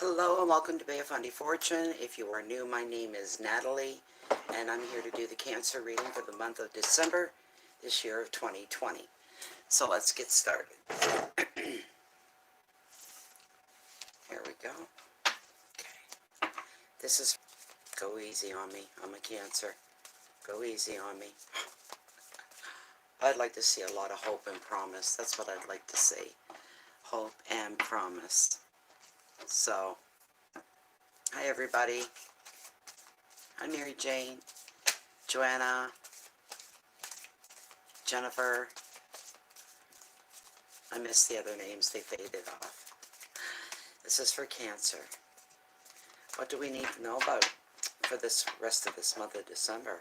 Hello and welcome to Bay of Fundy Fortune. If you are new, my name is Natalie, and I'm here to do the Cancer reading for the month of December this year of 2020. So let's get started. Here we go. Okay. This is go easy on me. I'm a Cancer. Go easy on me. I'd like to see a lot of hope and promise. That's what I'd like to see. Hope and promise. So, hi everybody. Hi Mary Jane, Joanna, Jennifer. I missed the other names, they faded off. This is for Cancer. What do we need to know about for this rest of this month of December?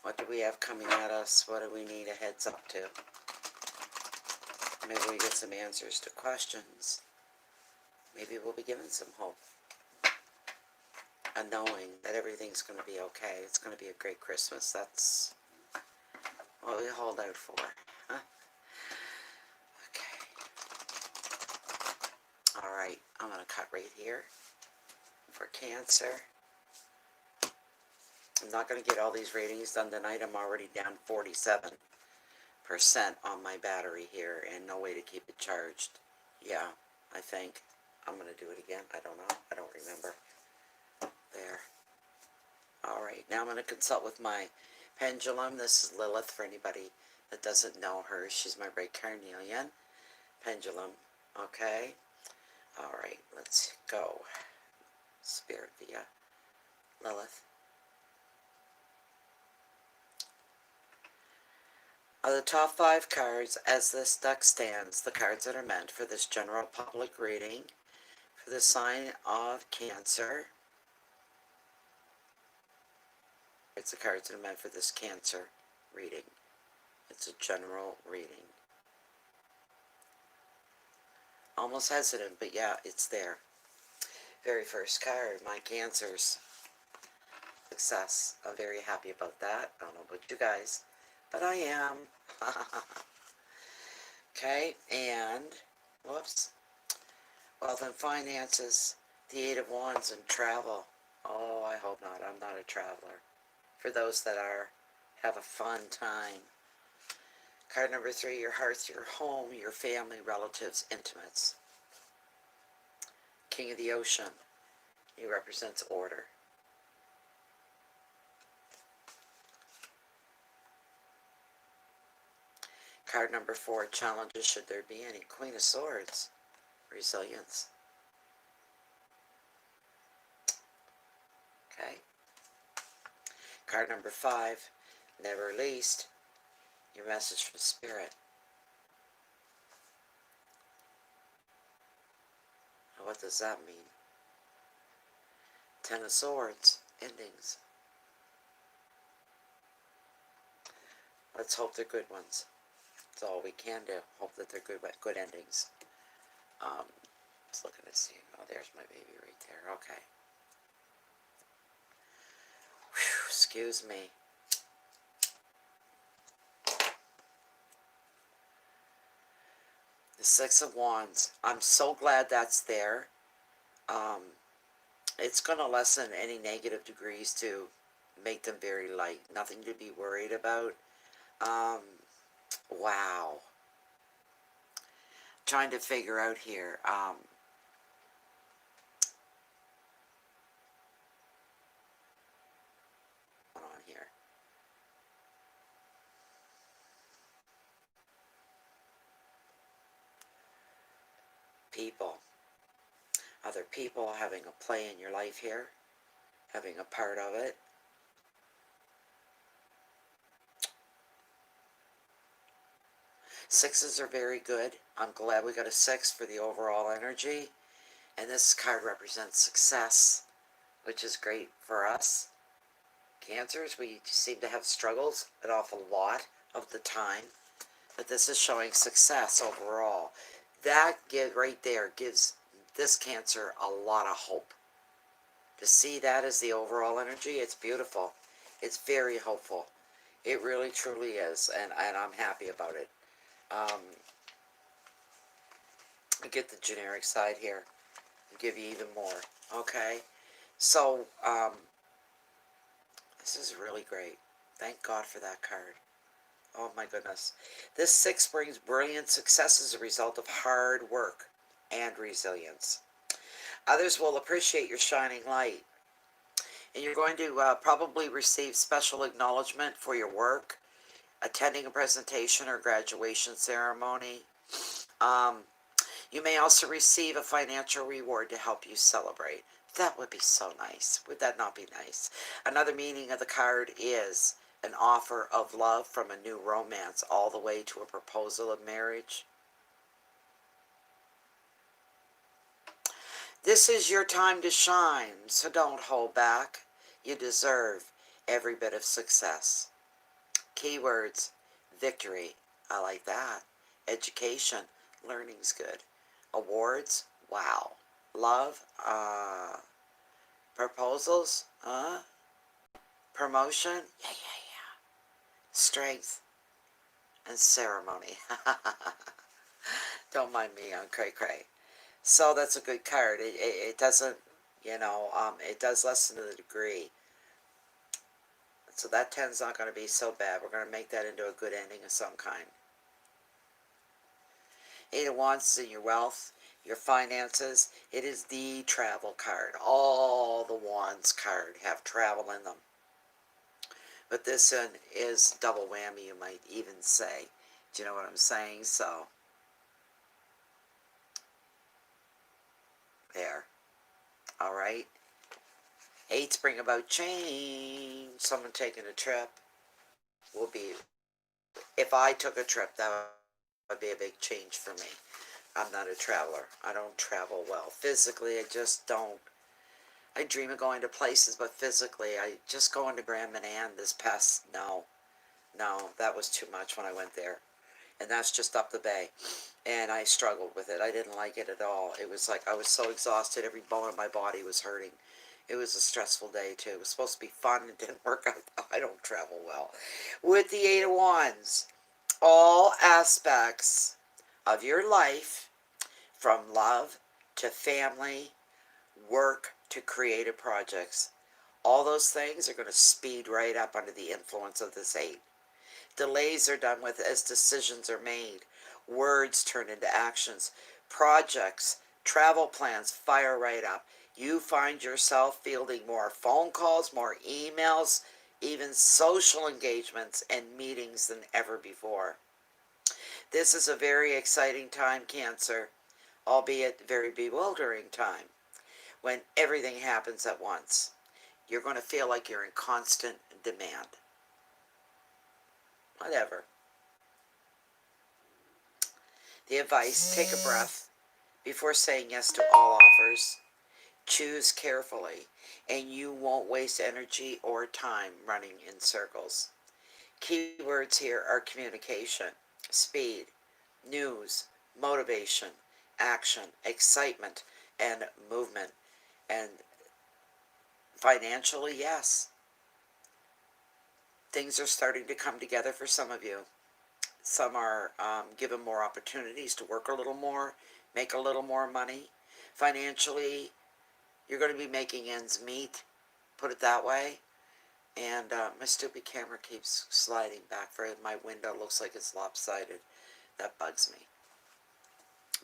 What do we have coming at us? What do we need a heads up to? Maybe we get some answers to questions. Maybe we'll be given some hope. And knowing that everything's going to be okay. It's going to be a great Christmas. That's what we hold out for. Huh? Okay. Alright, I'm going to cut right here for Cancer. I'm not going to get all these readings done tonight. I'm already down 47% on my battery here and no way to keep it charged. Yeah, I think. I'm going to do it again. I don't know. I don't remember. There. Alright, now I'm going to consult with my pendulum. This is Lilith for anybody that doesn't know her. She's my red carnelian pendulum. Okay? Alright, let's go. Spirit via Lilith. Of the top 5 cards, as this deck stands, the cards that are meant for this general public reading, for the sign of Cancer, it's the cards that are meant for this Cancer reading. It's a general reading. Almost hesitant, but yeah, it's there. Very first card, my Cancers. Success. I'm very happy about that. I don't know about you guys, but I am. Okay, and, whoops. Wealth and finances, the 8 of Wands, and travel. Oh, I hope not. I'm not a traveler. For those that are, have a fun time. Card number 3, your hearth, your home, your family, relatives, intimates. King of the Ocean. He represents order. Card number 4, challenges, should there be any. Queen of Swords, resilience. Okay. Card number 5, never least, your message from Spirit. What does that mean? 10 of Swords, endings. Let's hope they're good ones. That's all we can do. Hope that they're good endings. Let's look at this. Oh, there's my baby right there. Okay. Whew, excuse me. The 6 of Wands. I'm so glad that's there. It's going to lessen any negative degrees to make them very light. Nothing to be worried about. Wow. Trying to figure out here. Hold on here. People. Other people having a play in your life here. Having a part of it. Sixes are very good. I'm glad we got a 6 for the overall energy. And this card represents success, which is great for us. Cancers, we seem to have struggles an awful lot of the time. But this is showing success overall. That right there gives this Cancer a lot of hope. To see that as the overall energy, it's beautiful. It's very hopeful. It really, truly is. And I'm happy about it. get the generic side here and give you even more. Okay? So, this is really great. Thank God for that card. Oh my goodness. This 6 brings brilliant success as a result of hard work and resilience. Others will appreciate your shining light. And you're going to probably receive special acknowledgement for your work, attending a presentation or graduation ceremony. You may also receive a financial reward to help you celebrate. That would be so nice. Would that not be nice? Another meaning of the card is an offer of love from a new romance all the way to a proposal of marriage. This is your time to shine, so don't hold back. You deserve every bit of success. Keywords: victory, I like that. Education, learning's good. Awards, wow. Love, proposals, promotion, yeah. Strength and ceremony. Don't mind me on cray cray. So that's a good card. It doesn't, it does lessen the degree. So that 10's not going to be so bad. We're going to make that into a good ending of some kind. 8 of Wands is in your wealth, your finances. It is the travel card. All the Wands card have travel in them. But this one is double whammy, you might even say. Do you know what I'm saying? So, there. All right. 8s bring about change. Someone taking a trip will be, if I took a trip, that would be a big change for me. I'm not a traveler. I don't travel well. Physically, I just don't. I dream of going to places, but physically, I just going to Grand Manan this past, no, that was too much when I went there. And that's just up the bay. And I struggled with it. I didn't like it at all. It was like I was so exhausted. Every bone in my body was hurting. It was a stressful day, too. It was supposed to be fun. It didn't work out. I don't travel well. With the 8 of Wands, all aspects of your life, from love to family, work to creative projects, all those things are going to speed right up under the influence of this 8. Delays are done with as decisions are made. Words turn into actions. Projects, travel plans fire right up. You find yourself fielding more phone calls, more emails, even social engagements and meetings than ever before. This is a very exciting time, Cancer, albeit very bewildering time, when everything happens at once. You're going to feel like you're in constant demand. Whatever. The advice: take a breath before saying yes to all offers. Choose carefully, and you won't waste energy or time running in circles. Keywords here are communication, speed, news, motivation, action, excitement, and movement. And financially, yes, things are starting to come together for some of you. Some are given more opportunities to work a little more, make a little more money. Financially, you're going to be making ends meet, put it that way. And my stupid camera keeps sliding back. My window looks like it's lopsided. That bugs me.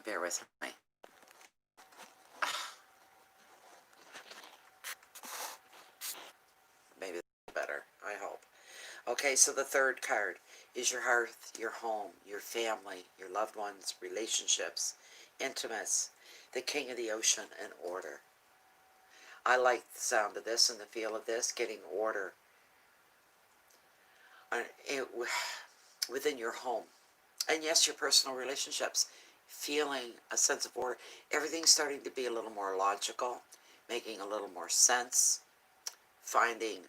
Bear with me. Maybe better, I hope. Okay, so the third card is your hearth, your home, your family, your loved ones, relationships, intimates, the king of the ocean, and order. I like the sound of this and the feel of this, getting order within your home. And yes, your personal relationships, feeling a sense of order. Everything's starting to be a little more logical, making a little more sense, finding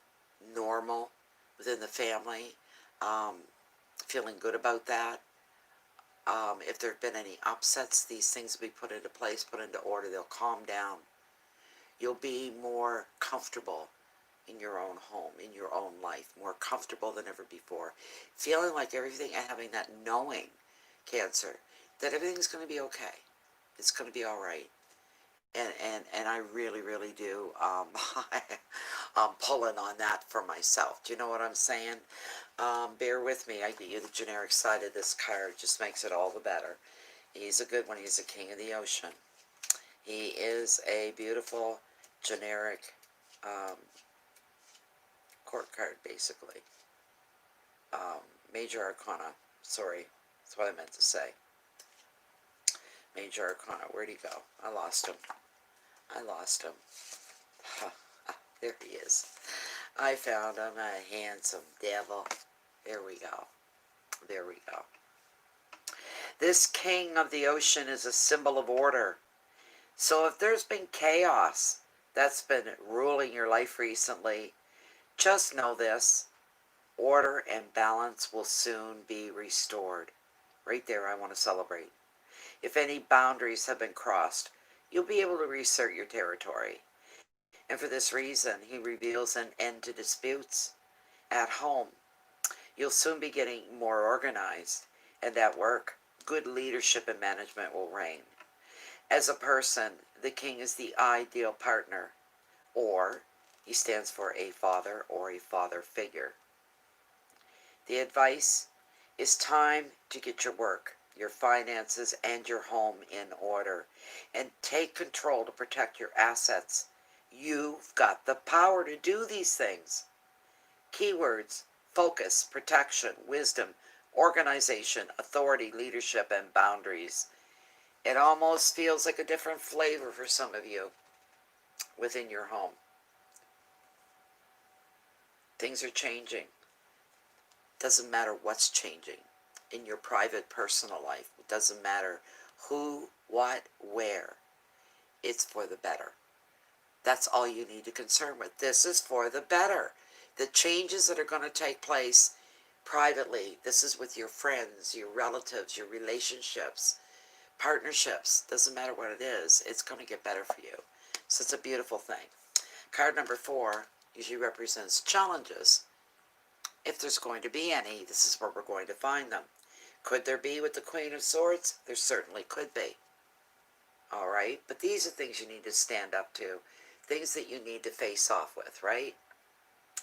normal within the family, feeling good about that. If there have been any upsets, these things will be put into place, put into order. They'll calm down. You'll be more comfortable in your own home, in your own life, more comfortable than ever before. Feeling like everything, and having that knowing, Cancer, that everything's going to be okay. It's going to be all right. And I really, really do. I'm pulling on that for myself. Do you know what I'm saying? Bear with me. I get you the generic side of this card. Just makes it all the better. He's a good one. He's a king of the ocean. He is a beautiful, generic court card, basically. Major Arcana. Sorry, that's what I meant to say. Major Arcana. Where'd he go? I lost him. I lost him. There he is. I found him, a handsome devil. There we go. There we go. This king of the ocean is a symbol of order. So if there's been chaos that's been ruling your life recently, just know this. Order and balance will soon be restored. Right there, I want to celebrate. If any boundaries have been crossed, you'll be able to reassert your territory. And for this reason, he reveals an end to disputes. At home, you'll soon be getting more organized, and at work, good leadership and management will reign. As a person, the king is the ideal partner, or he stands for a father or a father figure. The advice is time to get your work, your finances, and your home in order, and take control to protect your assets. You've got the power to do these things. Keywords: focus, protection, wisdom, organization, authority, leadership, and boundaries. It almost feels like a different flavor for some of you within your home. Things are changing. Doesn't matter what's changing in your private, personal life. It doesn't matter who, what, where. It's for the better. That's all you need to concern with. This is for the better. The changes that are going to take place privately, this is with your friends, your relatives, your relationships, partnerships. Doesn't matter what it is. It's going to get better for you. So it's a beautiful thing. Card number 4 usually represents challenges. If there's going to be any, this is where we're going to find them. Could there be with the Queen of Swords? There certainly could be. All right? But these are things you need to stand up to. Things that you need to face off with, right?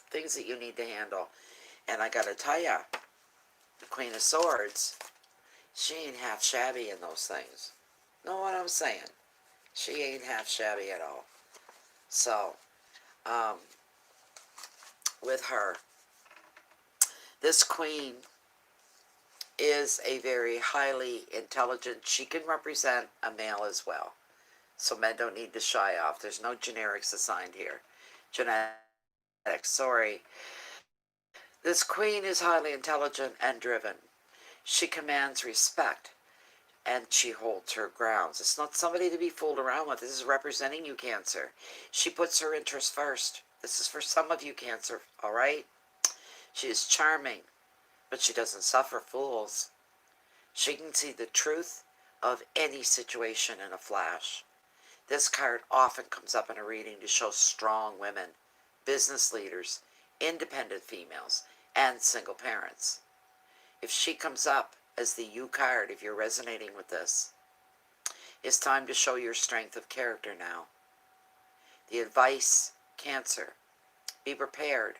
Things that you need to handle. And I got to tell you, the Queen of Swords, she ain't half shabby in those things. Know what I'm saying? She ain't half shabby at all. So, with her, this queen is a very highly intelligent, she can represent a male as well. So men don't need to shy off. There's no generics assigned here. Genetics, sorry. This queen is highly intelligent and driven. She commands respect, and she holds her grounds. It's not somebody to be fooled around with. This is representing you, Cancer. She puts her interests first. This is for some of you, Cancer, all right? She is charming, but she doesn't suffer fools. She can see the truth of any situation in a flash. This card often comes up in a reading to show strong women, business leaders, independent females, and single parents. If she comes up as the You card, if you're resonating with this, it's time to show your strength of character now. The advice, Cancer, be prepared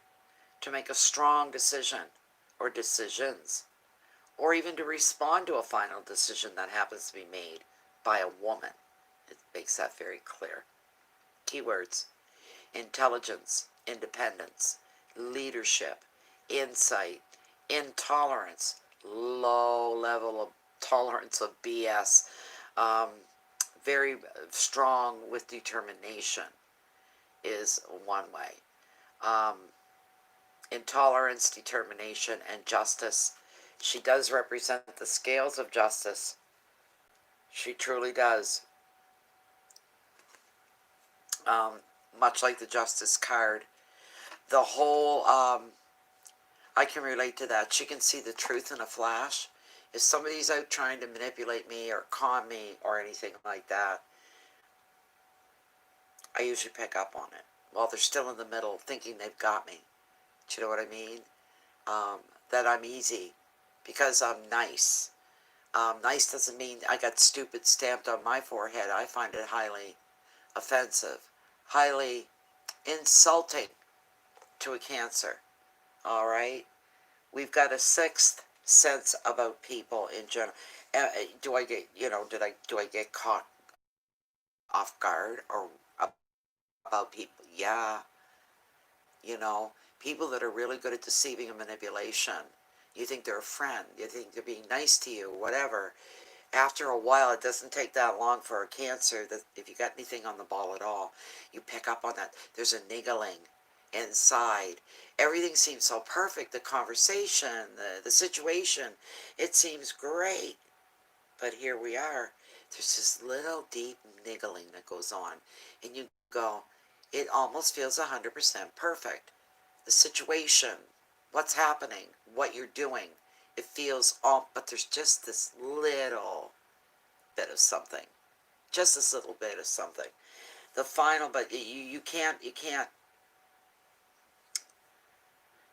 to make a strong decision or decisions, or even to respond to a final decision that happens to be made by a woman. It makes that very clear. Keywords: intelligence, independence, leadership, insight, intolerance, low level of tolerance of BS, very strong with determination is one way. Intolerance, determination, and justice. She does represent the scales of justice. She truly does. Much like the Justice card. The whole, I can relate to that. She can see the truth in a flash. If somebody's out trying to manipulate me or con me or anything like that, I usually pick up on it while they're still in the middle thinking they've got me. Do you know what I mean? That I'm easy because I'm nice, Nice doesn't mean I got stupid stamped on my forehead. I find it highly offensive, highly insulting to a Cancer. All right? We've got a sixth sense about people in general. Do I get, do I get caught off guard or about people? Yeah. You know, people that are really good at deceiving and manipulation. You think they're a friend. You think they're being nice to you, whatever. After a while, it doesn't take that long for a Cancer that if you got anything on the ball at all, you pick up on that. There's a niggling inside. Everything seems so perfect. The conversation, the situation, it seems great. But here we are. There's this little deep niggling that goes on. And you go, it almost feels 100% perfect. The situation, what's happening, what you're doing, it feels all, but there's just this little bit of something. Just this little bit of something. The final, but you can't,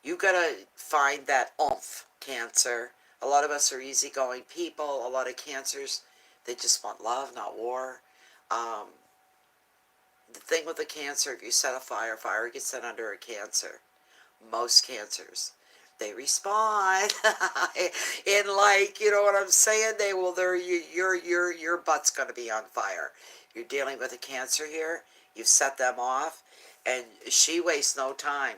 you gotta find that oomph, Cancer. A lot of us are easygoing people. A lot of Cancers, they just want love, not war. The thing with the Cancer, if you set a fire, fire gets set under a Cancer. Most Cancers, they respond in, like, you know what I'm saying? They will. Your butt's gonna be on fire. You're dealing with a Cancer here. You've set them off, and she wastes no time.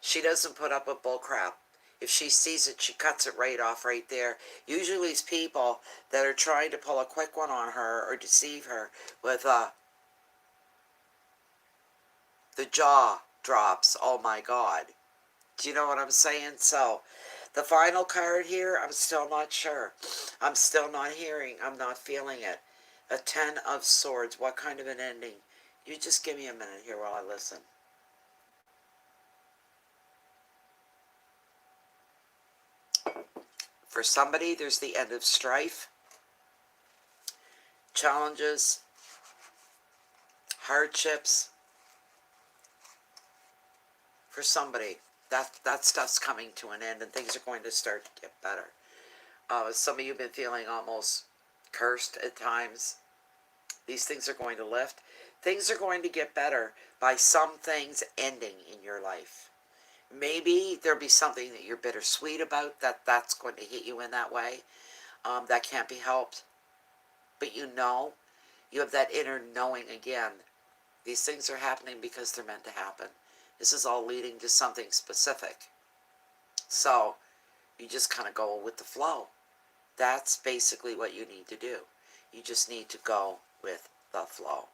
She doesn't put up with bull crap. If she sees it, she cuts it right off right there. Usually it's people that are trying to pull a quick one on her or deceive her with the jaw drops. Oh my God. Do you know what I'm saying? So the final card here, I'm still not sure. I'm still not hearing. I'm not feeling it. A 10 of Swords. What kind of an ending? You just give me a minute here while I listen. For somebody, there's the end of strife, challenges, hardships. For somebody, that stuff's coming to an end and things are going to start to get better. Some of you have been feeling almost cursed at times. These things are going to lift. Things are going to get better by some things ending in your life. Maybe there'll be something that you're bittersweet about, that's going to hit you in that way. That can't be helped. But you have that inner knowing again. These things are happening because they're meant to happen. This is all leading to something specific. So you just kind of go with the flow. That's basically what you need to do. You just need to go with the flow.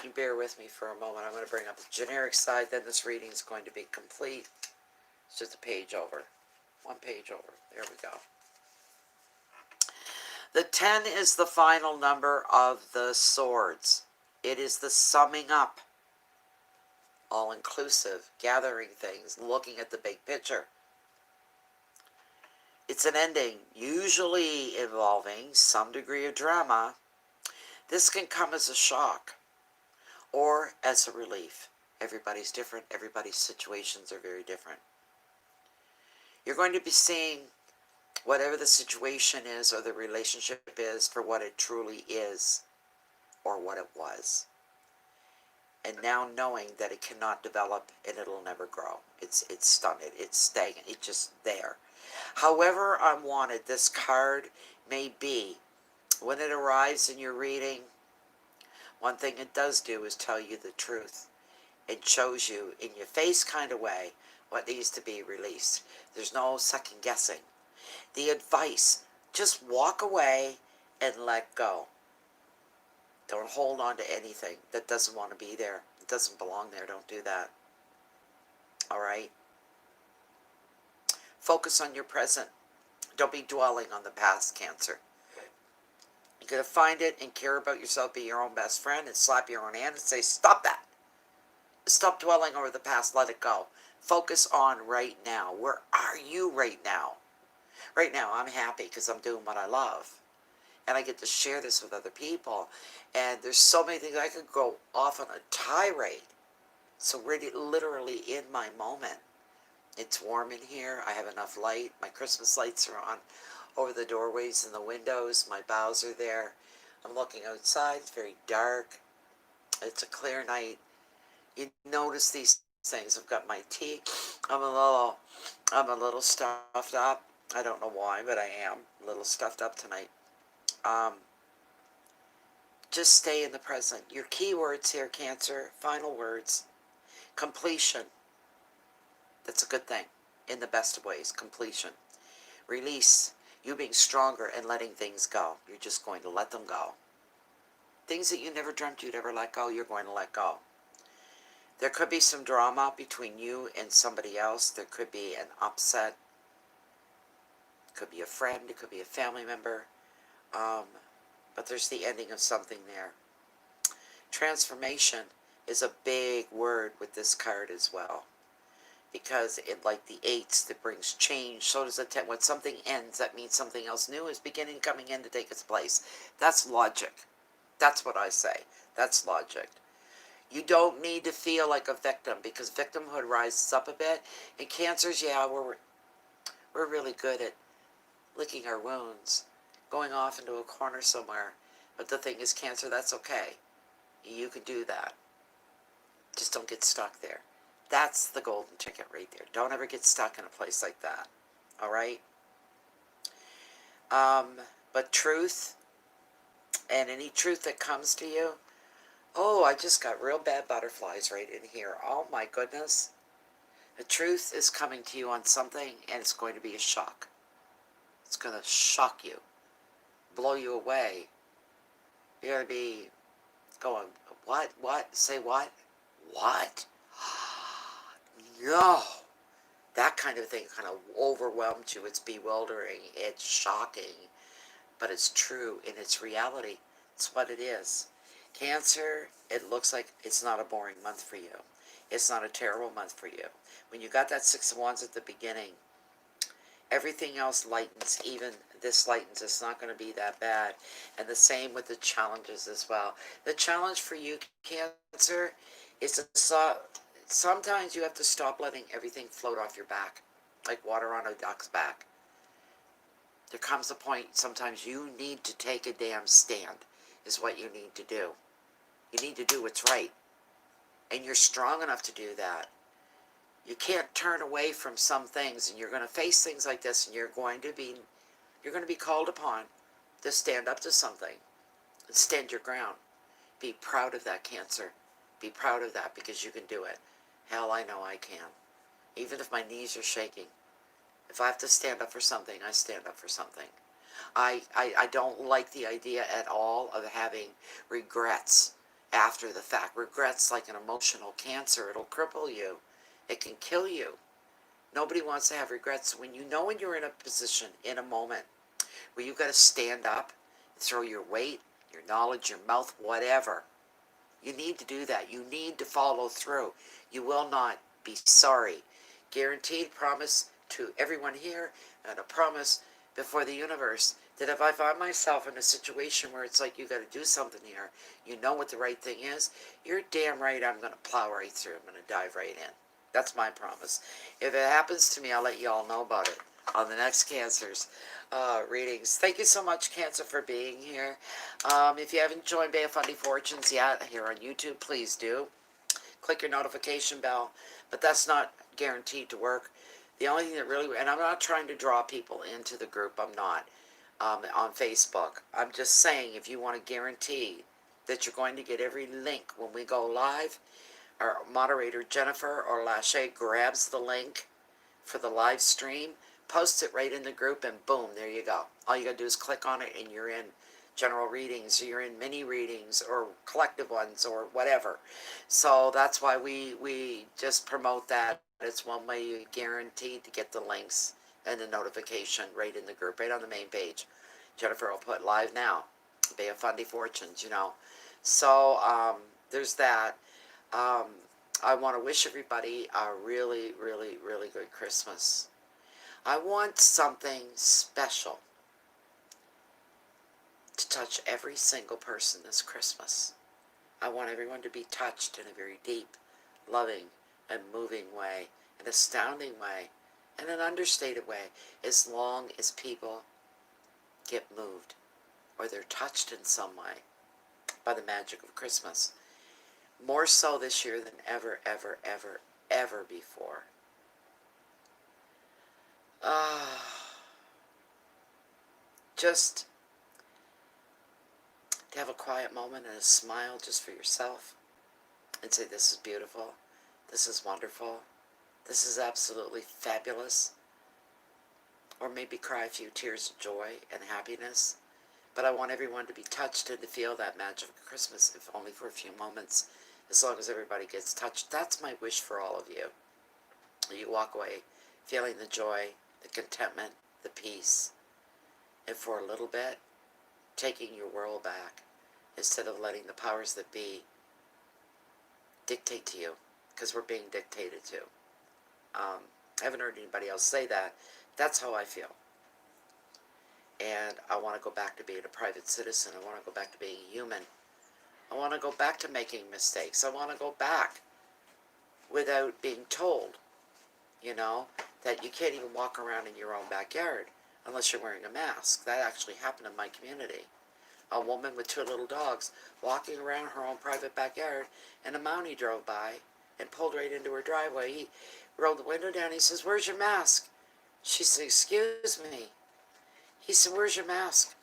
You bear with me for a moment. I'm going to bring up the generic side, then this reading is going to be complete. It's just a page over. One page over. There we go. The 10 is the final number of the Swords. It is the summing up, all-inclusive, gathering things, looking at the big picture. It's an ending, usually involving some degree of drama. This can come as a shock or as a relief. Everybody's different. Everybody's situations are very different. You're going to be seeing whatever the situation is or the relationship is for what it truly is or what it was. And now knowing that it cannot develop and it'll never grow. It's stunted. It's stagnant. It's just there. However unwanted this card may be, when it arrives in your reading, one thing it does do is tell you the truth. It shows you in your face kind of way what needs to be released. There's no second guessing. The advice, just walk away and let go. Don't hold on to anything that doesn't want to be there. It doesn't belong there. Don't do that. All right? Focus on your present. Don't be dwelling on the past, Cancer. You're going to find it and care about yourself, be your own best friend, and slap your own hand and say, stop that. Stop dwelling over the past. Let it go. Focus on right now. Where are you right now? Right now, I'm happy because I'm doing what I love. And I get to share this with other people. And there's so many things. I could go off on a tirade. So really, literally in my moment. It's warm in here. I have enough light. My Christmas lights are on over the doorways and the windows. My boughs are there. I'm looking outside. It's very dark. It's a clear night. You notice these things. I've got my tea. I'm a little stuffed up. I don't know why, but I am a little stuffed up tonight. Um, just stay in the present. Your key words here, Cancer, final words. Completion. That's a good thing. In the best of ways. Completion. Release. You being stronger and letting things go. You're just going to let them go. Things that you never dreamt you'd ever let go, you're going to let go. There could be some drama between you and somebody else. There could be an upset. It could be a friend. It could be a family member. But there's the ending of something there. Transformation is a big word with this card as well. Because it, like the eights, that brings change. So does the 10. When something ends, that means something else new is beginning, coming in to take its place. That's logic. That's what I say. That's logic. You don't need to feel like a victim, because victimhood rises up a bit. In Cancers, yeah, we're really good at licking our wounds, going off into a corner somewhere. But the thing is, Cancer, that's okay. You can do that. Just don't get stuck there. That's the golden ticket right there. Don't ever get stuck in a place like that. All right? But truth, and any truth that comes to you, oh, I just got real bad butterflies right in here. Oh my goodness. The truth is coming to you on something, and it's going to be a shock. It's going to shock you, blow you away. You're going to be going, what? Say what? What? No. That kind of thing kind of overwhelmed you. It's bewildering. It's shocking. But it's true, and it's reality. It's what it is. Cancer, it looks like it's not a boring month for you. It's not a terrible month for you. When you got that Six of Wands at the beginning, everything else lightens. Even this lightens. It's not going to be that bad. And the same with the challenges as well. The challenge for you, Cancer, is to sometimes you have to stop letting everything float off your back, like water on a duck's back. There comes a point, sometimes you need to take a damn stand, is what you need to do. You need to do what's right. And you're strong enough to do that. You can't turn away from some things, and you're going to face things like this, and you're going to be called upon to stand up to something and stand your ground. Be proud of that, Cancer. Be proud of that, because you can do it. Hell, I know I can. Even if my knees are shaking. If I have to stand up for something, I stand up for something. I don't like the idea at all of having regrets after the fact. Regrets like an emotional cancer. It'll cripple you. It can kill you. Nobody wants to have regrets. When you're in a position, in a moment, where you've got to stand up, throw your weight, your knowledge, your mouth, whatever. You need to do that. You need to follow through. You will not be sorry. Guaranteed promise to everyone here, and a promise before the universe, that if I find myself in a situation where it's like you got to do something here, you know what the right thing is, you're damn right I'm going to plow right through. I'm going to dive right in. That's my promise. If it happens to me, I'll let you all know about it on the next Cancers readings. Thank you so much, Cancer, for being here. If you haven't joined Bay of Fundy Fortunes yet here on YouTube, please do. Click your notification bell, but that's not guaranteed to work. The only thing that really, and I'm not trying to draw people into the group, I'm not, on Facebook. I'm just saying, if you want to guarantee that you're going to get every link when we go live, our moderator Jennifer or Lachey grabs the link for the live stream, posts it right in the group, and boom, there you go. All you gotta do is click on it, and you're in general readings, or you're in mini readings, or collective ones, or whatever. So that's why we just promote that. It's one way you're guaranteed to get the links and the notification right in the group, right on the main page. Jennifer will put live now, Bay of Fundy Fortunes, So there's that. I want to wish everybody a really, really, really good Christmas. I want something special to touch every single person this Christmas. I want everyone to be touched in a very deep, loving, and moving way. an astounding way, and an understated way, as long as people get moved or they're touched in some way by the magic of Christmas. More so this year than ever, ever, ever, ever before. Just to have a quiet moment and a smile just for yourself and say, this is beautiful, this is wonderful, this is absolutely fabulous. Or maybe cry a few tears of joy and happiness. But I want everyone to be touched and to feel that magic of Christmas, if only for a few moments, as long as everybody gets touched. That's my wish for all of you. You walk away feeling the joy, the contentment, the peace, and for a little bit, taking your world back, instead of letting the powers that be dictate to you, because we're being dictated to. I haven't heard anybody else say that. That's how I feel. And I want to go back to being a private citizen. I want to go back to being human. I want to go back to making mistakes. I want to go back without being told, that you can't even walk around in your own backyard unless you're wearing a mask. That actually happened in my community. A woman with 2 little dogs walking around her own private backyard, and a Mountie drove by and pulled right into her driveway. He rolled the window down. He says, "Where's your mask?" She said, "Excuse me." He said, "Where's your mask?"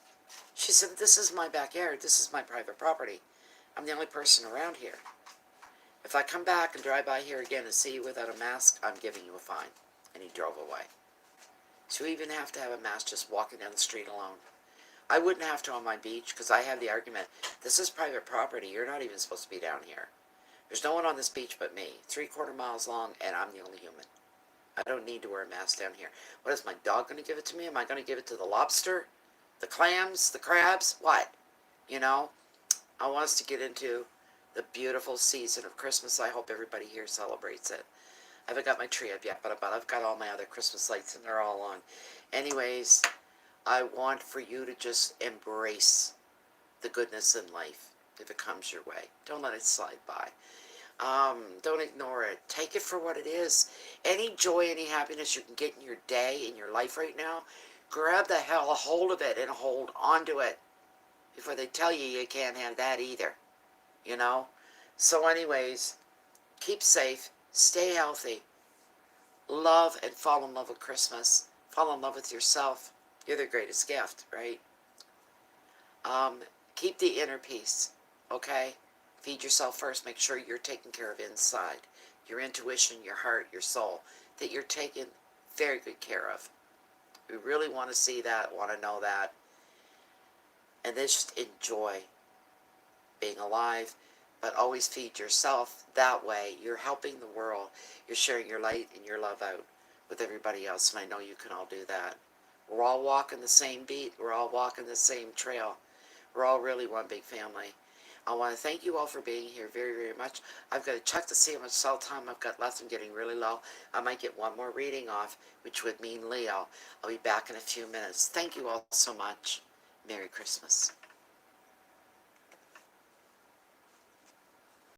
She said, "This is my backyard. This is my private property. I'm the only person around here. If I come back and drive by here again and see you without a mask, I'm giving you a fine." And he drove away. So you even have to have a mask just walking down the street alone. I wouldn't have to on my beach, because I have the argument, this is private property. You're not even supposed to be down here. There's no one on this beach but me. 3/4 miles long, and I'm the only human. I don't need to wear a mask down here. What is my dog going to give it to me? Am I going to give it to the lobster? The clams? The crabs? What? I want us to get into the beautiful season of Christmas. I hope everybody here celebrates it. I haven't got my tree up yet, but I've got all my other Christmas lights, and they're all on. Anyways, I want for you to just embrace the goodness in life if it comes your way. Don't let it slide by. Don't ignore it. Take it for what it is. Any joy, any happiness you can get in your day, in your life right now, grab the hell a hold of it and hold on to it before they tell you you can't have that either. So anyways, keep safe, stay healthy, love and fall in love with Christmas. Fall in love with yourself. You're the greatest gift, right? Keep the inner peace, okay? Feed yourself first. Make sure you're taken care of inside. Your intuition, your heart, your soul, that you're taken very good care of. We really want to see that, want to know that. And then just enjoy being alive, but always feed yourself. That way, you're helping the world. You're sharing your light and your love out with everybody else, and I know you can all do that. We're all walking the same beat. We're all walking the same trail. We're all really one big family. I want to thank you all for being here very, very much. I've got to check to see how much cell time I've got left. I'm getting really low. I might get one more reading off, which would mean Leo. I'll be back in a few minutes. Thank you all so much. Merry Christmas.